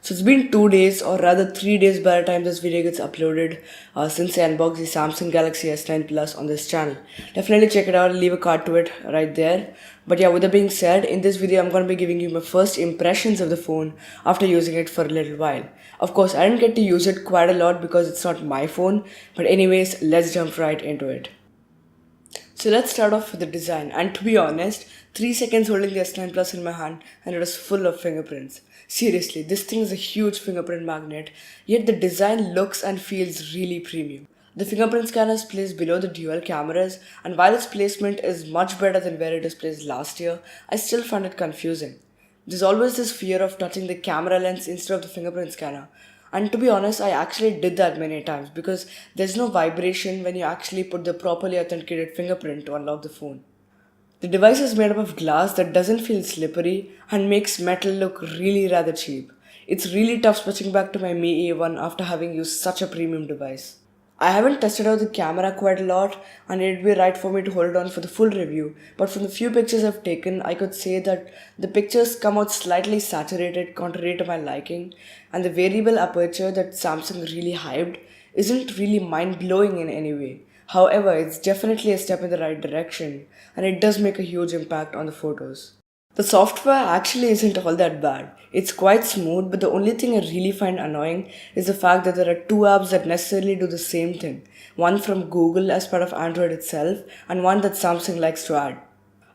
So it's been 2 days, or rather 3 days by the time this video gets uploaded, since I unboxed the Samsung Galaxy S9 Plus on this channel. Definitely check it out, I'll leave a card to it right there. But yeah, with that being said, in this video I'm going to be giving you my first impressions of the phone after using it for a little while. Of course, I didn't get to use it quite a lot because it's not my phone, but anyways, let's jump right into it. So let's start off with the design, and to be honest, 3 seconds holding the S9 Plus in my hand and it was full of fingerprints. Seriously, this thing is a huge fingerprint magnet, yet the design looks and feels really premium. The fingerprint scanner is placed below the dual cameras, and while its placement is much better than where it was placed last year, I still find it confusing. There's always this fear of touching the camera lens instead of the fingerprint scanner. And to be honest, I actually did that many times because there's no vibration when you actually put the properly authenticated fingerprint to unlock the phone. The device is made up of glass that doesn't feel slippery and makes metal look really rather cheap. It's really tough switching back to my Mi A1 after having used such a premium device. I haven't tested out the camera quite a lot, and it'd be right for me to hold on for the full review, but from the few pictures I've taken, I could say that the pictures come out slightly saturated contrary to my liking, and the variable aperture that Samsung really hyped isn't really mind-blowing in any way. However, it's definitely a step in the right direction, and it does make a huge impact on the photos. The software actually isn't all that bad. It's quite smooth, but the only thing I really find annoying is the fact that there are two apps that necessarily do the same thing. One from Google as part of Android itself, and one that Samsung likes to add.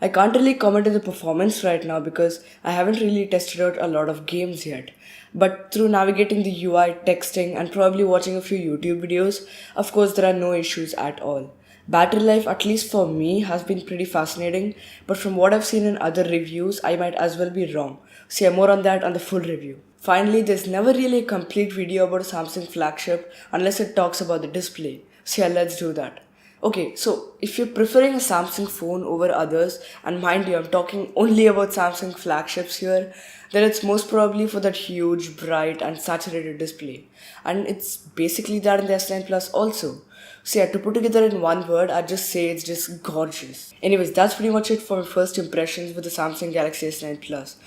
I can't really comment on the performance right now because I haven't really tested out a lot of games yet. But through navigating the UI, texting, and probably watching a few YouTube videos, of course there are no issues at all. Battery life, at least for me, has been pretty fascinating, but from what I've seen in other reviews, I might as well be wrong. So yeah, more on that on the full review. Finally, there's never really a complete video about a Samsung flagship unless it talks about the display. So yeah, let's do that. Okay, so if you're preferring a Samsung phone over others, and mind you, I'm talking only about Samsung flagships here, then it's most probably for that huge, bright, and saturated display. And it's basically that in the S9 Plus also. So yeah, to put together in one word, I'd just say it's just gorgeous. Anyways, that's pretty much it for my first impressions with the Samsung Galaxy S9 Plus.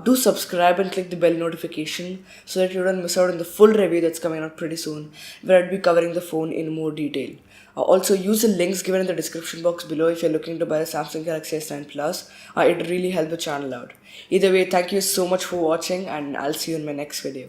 Do subscribe and click the bell notification so that you don't miss out on the full review that's coming out pretty soon, where I'll be covering the phone in more detail. Also, use the links given in the description box below if you're looking to buy the Samsung Galaxy S9 Plus. It really helps the channel out. Either way, thank you so much for watching, and I'll see you in my next video.